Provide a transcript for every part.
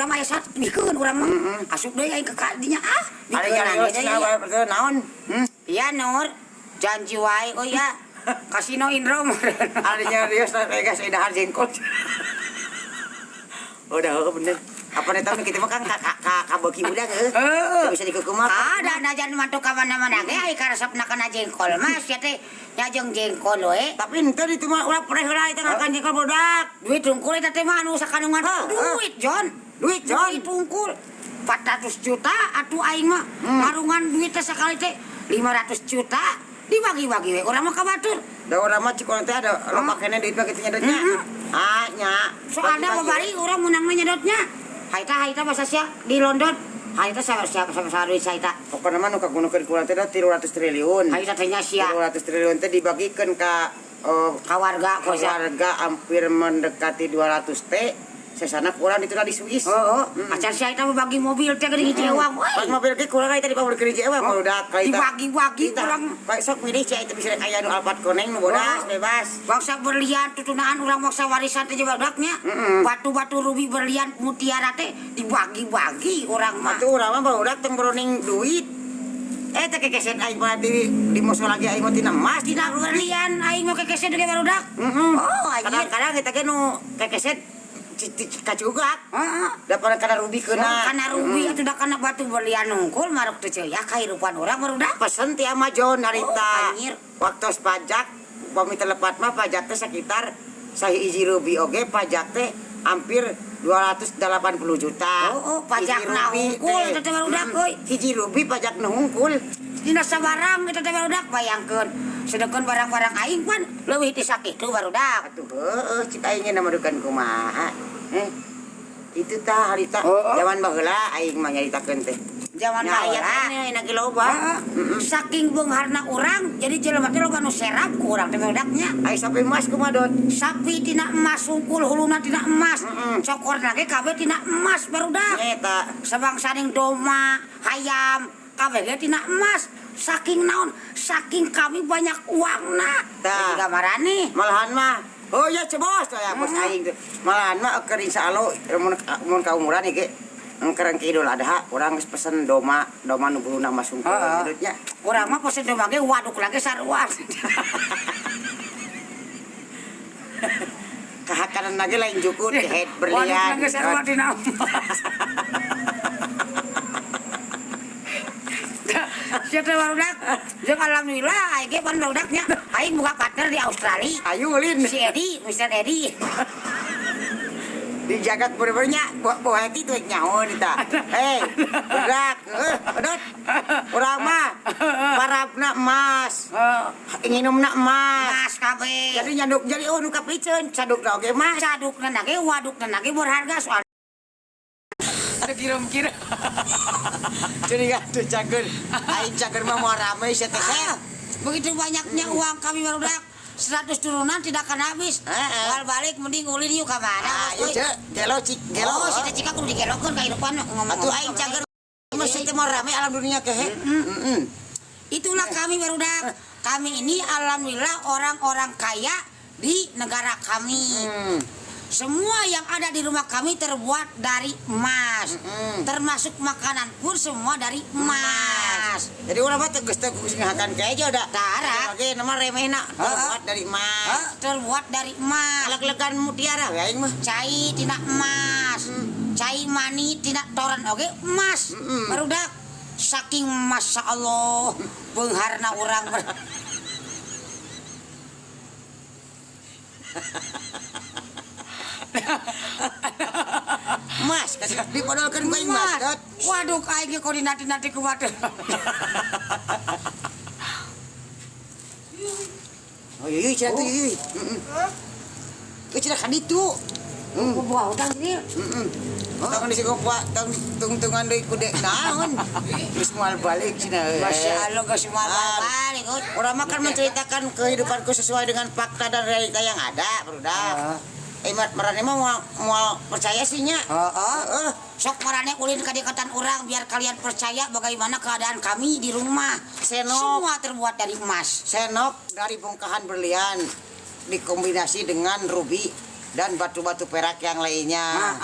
urang mah aya bikeun urang mah. Asup deui aing ke kadinya Ari nyarios naon? Iya Nur, janji wae oh ya. Kasino Indro mah. Ari nyarios Vegas dahar jengkol. Udah bener. Apa nih tahu kita makan kabaki udah bisa dikukumah. Ada najan mantu ka mana-mana ge ai karesepna kana jengkol mas ya teh nyajeng jengkol we. Tapi henteu itu mah ulah pernah heula eta ngakan jengkol budak. Duit tungkul eta teh mah anu sakanungan duit Jon. Duit Jon. Duit tungkul 400 juta atuh aing mah marungan duit teh sakali teh 500 juta dibagi-bagi we urang mah ka batur. Da urang mah cik teh ada lo pakainya duit mah kitu nyedotnya. Nya. Soalnya babari urang meunang nyedotnya. Haita bahasa sia di London. Haita sama duit haita. Pokona mah nu kagunukeun ku urang teh 300 triliun. Haita teh nya sia. 300 triliun teh dibagikeun ka warga hampir mendekati 200 teh. Sesana kurang itu di Swiss. Acan si Aita bagi mobil teh geuning hiji ewang. Pas mobil ge kurang Aita dipamulkeun hiji ewang budak ka Aita. Dibagi-bagi kurang. Kayak sok milih si Aita bisa aya nu Alphard koneng nu bodas bebas. Bangsa berlian tutunaan urang maksa warisan teh budaknya. Batu-batu rubi berlian mutiara teh dibagi-bagi urang mah. Atuh urang mah budak tong beroning duit. Eta kekeset aing mah di musuh lagi aing mah tina emas tina berlian aing mah kekeset ge barudak. Kadang-kadang kita ge nu kekeset kacugak daripada kana rubi keuna kana rubi atuh da kana batu berlian nungkul maruk teu ceuyak kahirupan urang barudak pesen ti Amazon harita waktu pajak upami telepat mah pajak teh sekitar sahiji rubi oge pajak teh hampir 280 juta. Pajak na hungkul eta teh barudak euy. Hiji rubi pajak na hungkul. Dina sabarang eta teh barudak bayangkeun. Sedangkan barang-barang aing pan leuwih ti sakitu barudak. Atuh cik aing na madukan kumaha. Itu tah harita zaman baheula aing mah nyaritakeun teh. Zaman baheula enak loba. Saking beungharna urang jadi jelema teh loba nu serap ku urang teh badaknya. Ai sapi emas kumaha dot? Sapi tina emas sungkul huluna tina emas. Cokorna ge kabeh tina emas barudak. Eta sabangsaning doma, hayam kabeh ge tina emas. Saking naon? Saking kami banyak uangna. Tah gamarane. Malahan mah oh ya cebos ya bos aing teh. Malahan mah keur insyaallah mun ka umuran ge engkereng ke Idul Adha urang geus pesen doma nu buluna emas sungkul nya. Urang mah pesen doma ge waduk lagi sarua. Kahakanan lagi lain jukut head berlian. Waduk lagi sarua dina. Sia teh barudak jeung alhamdulillah aing ge pan barudaknya aing buka partner di Australia. Ayu ulin si Edi, Mr. Edi. Di jagat bener-benernya bawa hati tuh nyaho eta. Budak, pedot. Urang mah parabna emas. Nginumna emas. Emas kabeh. Jadi nyaduk jadi nu kapiceun, sadukna oge mah. Sadukna ge wadukna ge berharga soal. Ada kira-kira. Jadi kan tuh cager. Aing cager mah mau ramai saya teh. Begitu banyaknya uang kami barudak 100 turunan tidak akan habis. Wal balik mending ulin yuk ka mana. Ayo gelo. Oh, si cika kudu digelokeun kahirupan ngomong. Atuh aing cager masih teh mau ramai alam dunia ke. Itulah kami barudak. Kami ini alhamdulillah orang-orang kaya di negara kami. Semua yang ada di rumah kami terbuat dari emas. Termasuk makanan pun semua dari emas. Jadi urang mah geus teu ngahakan kae aja udah. Tara. Oke, nama remehna terbuat dari emas. Terbuat dari emas. Alag-legan mutiara we aing mah. Cai tina emas. Cai mani tina toran oge emas. Barudak saking masya Allah beungharna urang. Mas, dipodolkeun ku aing mas. Waduh aing ge koordinat-nati ku waduh. Oh iya cenah tuh iya. Ku cenah kan itu. Buah utang ini. Tong di sigopa, tungtungan deui ku dek naon. Geus moal balik cenah. Masya Allah geus moal balik. Urang mah kan menceritakan kehidupanku sesuai dengan fakta dan realita yang ada, Brudak. Marane mah moal percaya sih nya. Sok marane ulin ka dekatan urang biar kalian percaya bagaimana keadaan kami di rumah. Semua terbuat dari emas. Senok dari bongkahan berlian dikombinasi dengan rubi dan batu-batu perak yang lainnya.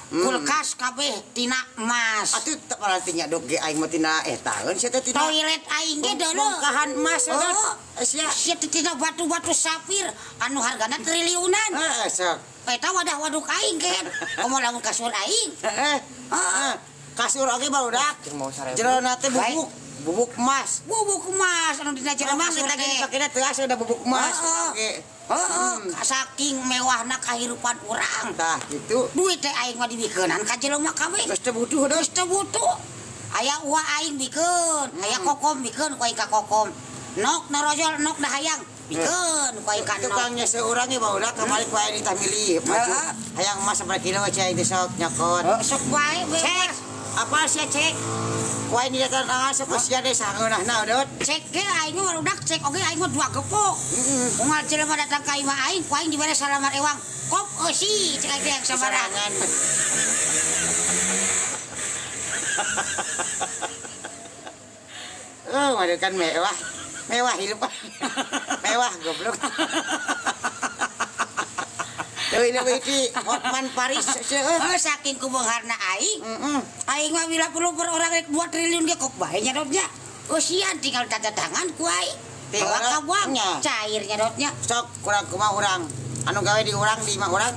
Kulkas kabeh tina emas. Atuh artinya dok ge aing mah tina taeun sia teh tina Toilet aing ge deuleu. bongkahan emas sia. Sia tina batu-batu sapir anu hargana triliunan. Sok. Eta wadah waduk aing kan. Komo lamun kasur aing. Kasur oge barudak. Jerona teh bubuk emas. Bubuk emas anu dina jero Emang kasur kita teh. dipakainya teu asa ada bubuk emas. Saking mewahna kahirupan urang. Tah gitu. Duit teh aing mah dibikeunan ka jelema kabeh. Geus teu butuh deus. Geus teu butuh. Aya uwa aing bikeun, aya kokom bikeun ku aing ka kokom. Nok narojol nok dahayang bikeun ku aing ka nok. Tukangnya seorang ge barudak kamari ku aing ditah milih maju. Hayang emas sabaraha kilo cai teh sok nyokot. Sok bae Cek. Apa sia cek? Ku aing datang asa ku sia deh sangeunahna dot. Cek ge aing mah barudak cek oge aing mah 2 gepok. Unggal jelema datang ka imah aing, ku aing dibere salamat ewang. Kop eusi cek aing yang sabarangan. Waduh kan mewah. Mewah hidup. Mewah goblok. Deui di Hotman Paris seueuh. Saking kubeungharna aing. Aing mah bila perlu per orang rek 2 triliun ge kok bae nyadotnya. Eusian tinggal tanda tangan ku aing. Tinggal kabuangnya. Cair nyadotnya. Sok kurang kumaha urang. Anu gawe di urang di imah urang.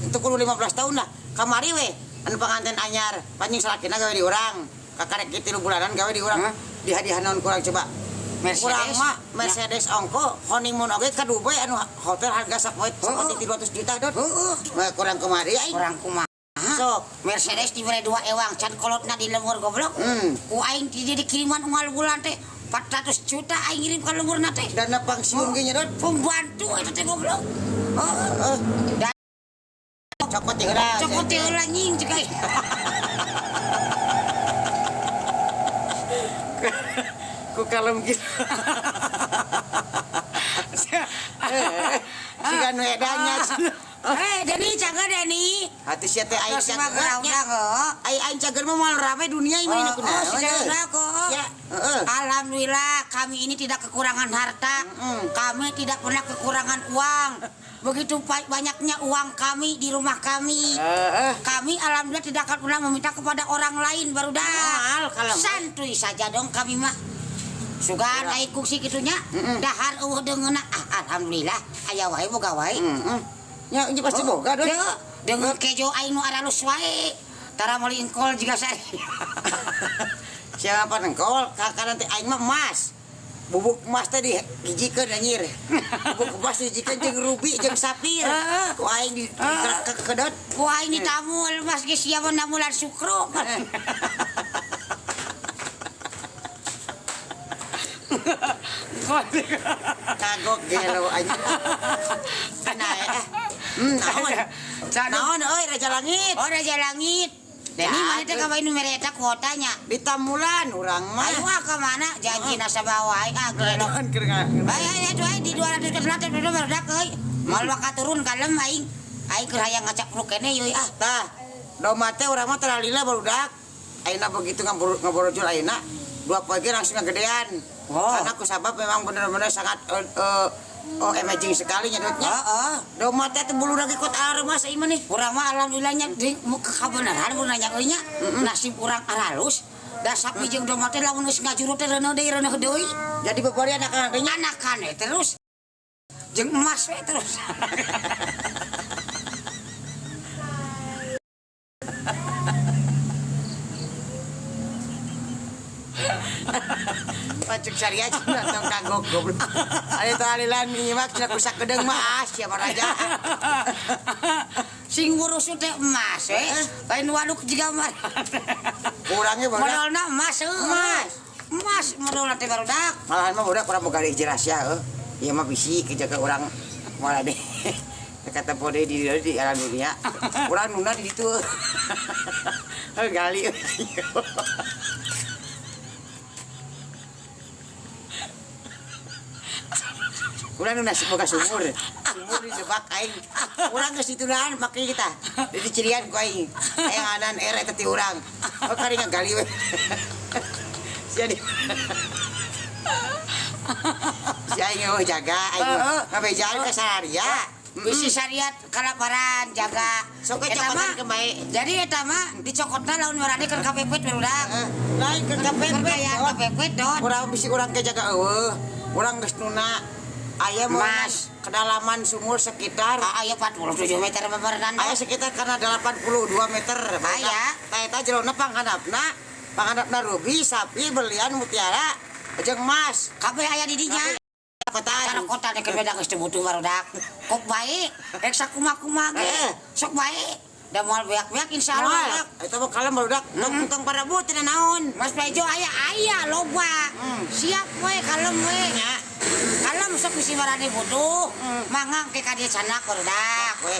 Itu kudu 15 tahun lah. Kamari we anu panganten anyar. Panjing salakina gawe di urang. Kakarek kitu 3 bulanan gawe di urang. Dihadiah naon kurang coba. Kurang mah Mercedes ongko honeymoon oge ka Dubai anu hotel harga sapoe 200 juta dot. Kurang kemari aing. Kurang kumaha. Sok Mercedes dibere 2 ewang can kolotna di lemur goblok. Ku aing di dikiriman unggal bulan teh 400 juta aing ngirim ka lemurna teh. dana pensiun ge nya dot. Pembantu eta teh goblok. Dan Cokot teh heula. cokot teh heula nying cek aing. Ku kalem gitu. Sigan wedanya. Dani cager Dani. Hati sia teh aing Terus mah cager. gerang-gerang. Aing cager mah moal rame dunia ini mah kunaon. Saudara kok. Ya, Alhamdulillah kami ini tidak kekurangan harta. Kami tidak pernah kekurangan uang. Begitu banyaknya uang kami di rumah kami. Kami alhamdulillah tidak akan pernah meminta kepada orang lain baru dah. Santuy saja dong kami mah. Sugan aing kungsi kitunya. Dahar eueuh deungeuna alhamdulillah aya wae boga wae. Ya ini pasti boga dot. Dengan kejo aing nu aralus wae. Tara meuli engkol jiga saya. Siapa nengkol kakak nanti aing mah emas. Bubuk emas tadi hijikeun anjir. Bubuk emas hijikeun jeung rubi jeung sapir. Ku aing di kedot. Ku aing ditamul mas geus sia mah namulan sukro. Kagok gelo anjir. Naon euy Raja Langit. Oh Raja Langit. Deni mana teh ka bae nu mere eta kuotanya. Di Tamulan urang mah. Ayo ka mana janji nasabah wae gelo. Bae tuh di 200 selatan udah meledak euy. Mal bakal turun kalem aing. Aing keur hayang ngacapruk kene yeuy ah. Tah, doma teh urang mah teralila barudak. Ayeuna begitu ngaborojol ayeuna. 2 pagi langsung gedean. Karena aku sabab memang benar-benar sangat amazing sekali nyedotnya. Doma teh bulu lagi kot aremas ieu mah nih. Urang mah alhamdulillahnya kabeneran mun nanya euy nya. Nasib urang aralus. Da sapi jeung doma teh lamun geus ngajuru teh reuneuh deui. Jadi bebari anak-anak nya Anakan terus. Jeung emas we terus. Pacuk syariah cina tong kagok goblok. Ari teh alilan nyimak cina kusak gedeng mah siapa raja. Sing ngurus teh emas lain waduk jiga mah. Kurangnya barudak. Modalna emas emas modalna teh barudak. Malahan mah budak urang boga jelas ya Ieu mah bisi kejaga urang moal deh. Kata pode di alam dunia. Urang nuna di ditu. Gali. Urang nu nasi boga sumur dijebak aing. Urang geus ditunahan make kita. Jadi cirian ku aing. Hayang adan ere teh ti urang. Kari ngagali we. Sia di. Si aing jaga aing. Ngabejaan ka sararia. bisi syariat kalaparan jaga. Sok ke Eta cokotan mah, ke bae. jadi eta mah dicokotna laun marane keur kapepet barudak. Lain ke kapepet. Kayak kapepet dot. Urang bisi urang ke jaga eueuh. Urang geus nuna aya Mas. kedalaman sumur sekitar Aya 47 meter beberenan. aya sekitar karena 82 meter. Aya. Tah eta jerona panghandapna rubi, sapi, berlian, mutiara, jeung emas. Kabeh aya di dinya. Cara Kotan. kota deket beda geus teu butuh barudak. Kok bae, rek sakumaha ge. Sok bae. Da moal beak-beak insyaallah. Moal. Eta mah kalem barudak. Tong parabut tina naon. Mas Pejo aya loba. Siap we kalem we. Nya. Kalem sok bisi marane butuh. Mangang ke ka dieu canak barudak. We.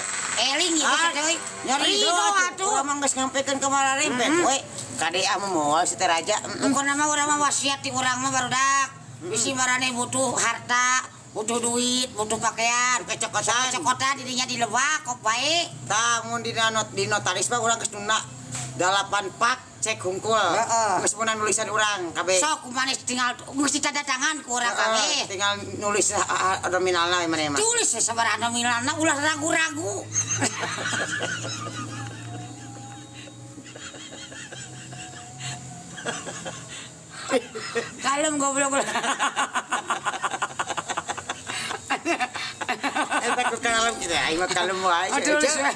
Eling ieu geus deui. Nyari Ridho atuh. Urang mah geus ngampekeun ka mararempet we. Kade mah moal si teh raja. Pokona mah urang mah wasiat ti urang mah barudak. Bisi marane butuh harta, butuh duit, butuh pakaian, cokotan dirinya dilebak kok bae. Tah mun di notaris mah urang geus nuna 8 pak cek hungkul. Heeh. Geus meunang nulisan urang kabeh. Sok kumaha tinggal mesti tanda tangan ku urang kabeh. Tinggal nulis nominalna we maneh mah. Tulis we sabaraha nominalna ulah ragu-ragu. Kalem goblok. Takut kalem gitu aing mah kalem wae. Tulis we.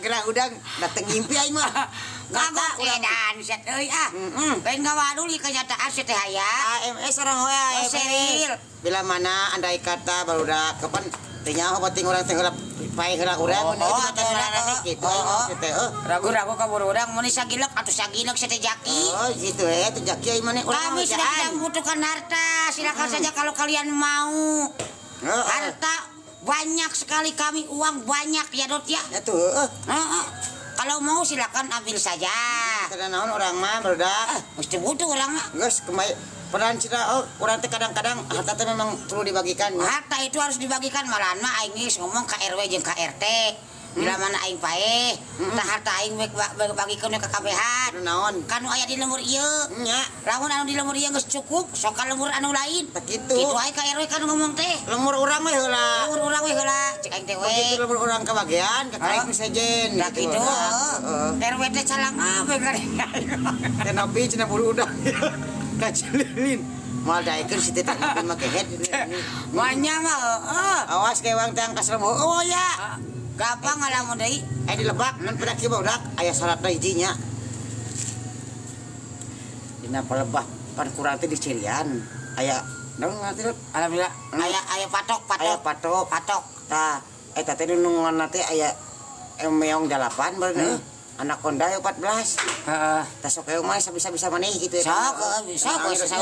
Gerak udang dateng ngimpi aing mah. Kagok edan set euy ah. Lain ngawaduli kenyataan set teh aya. AMS orang we AMS. Seril. Bila mana andai kata barudak kapan teh nyaho penting urang teh heula pae heula urang mun itu mata marane kitu maksud teh. Ragu-ragu ka urang mun sagilek atuh sagilek set teh jaki. Oh gitu ya, teh jaki aing mane urang Kami sudah tidak membutuhkan harta. Silakan saja kalau kalian mau. Harta banyak sekali kami, uang banyak ya Dot ya. Atuh Heeh. Kalau mau silakan ambil saja. teh naon urang mah barudak. Mesti butuh orang mah. Geus kemai peran cina urang teh kadang-kadang harta teh memang perlu dibagikan. Harta itu harus dibagikan malahan mah aing geus ngomong ka RW jeung ka RT. Bila mana aing paeh, tah harta aing bagikeun ka kabehan. Naon? Kanu aya di lemur ieu. Nya, Lamun anu di lemur ieu geus cukup, sok ka lemur anu lain. tak kitu. Kitu ae ka RW kanu ngomong teh. Lemur urang mah heula. Lemur urang we heula, cek aing teh we. Begitu lemur urang kebagian, ka kaing nu sejen. Da kitu. RW teh calang apa kali. Teh napi cenah buru udang. Kacilin. Moal daekeun si teh teh make head. Manya mah Awas kewang teh angkas lemur. Oh ya. gampang ngalamun deui. Dilebak mun pada kieu udak aya saratna hijinya. Dina palebah pan kurang teh di Cirian. Aya naon ngarti Dot? Alhamdulillah aya patok. Aya patok. Tah eta teh nu ngana teh aya meong 8 bener. Anak konda 14. Heeh. Tah sok keung mah bisa-bisa maneh gitu ya. Sok bisa kok bisa.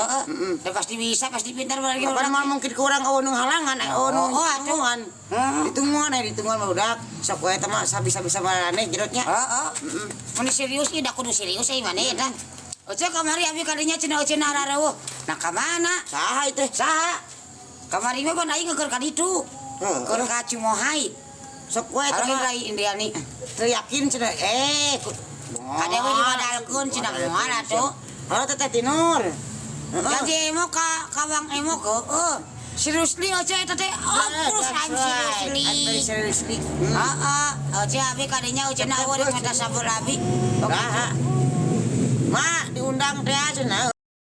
Teh pasti bisa, pasti pintar lagi. Apa mah mungkin kurang nu halangan, nu tunggungan. Ditunggungan budak. Sok we teh mah bisa-bisa maneh jerotnya. Heeh. Mun serius ieu da kudu serius euy maneh eta. Oce kamari abi kadinya cenah arareueuh. Nah ka mana? Saha ieu teh? Saha? Kamari mah ban aing keur ka ditu. Keur ka Cimohai. Sok we teh Ari mah rai Indiani. yakin cenah Ada we dimadalkeun cenah moal atuh. Oh teh Tinur. Jadi emo ka kawang emo ke. Seriously oce eta teh. Terus Seriously. Heeh. Oce abi kadinya oce na urip minta sabur abi. Mak diundang teh cenah.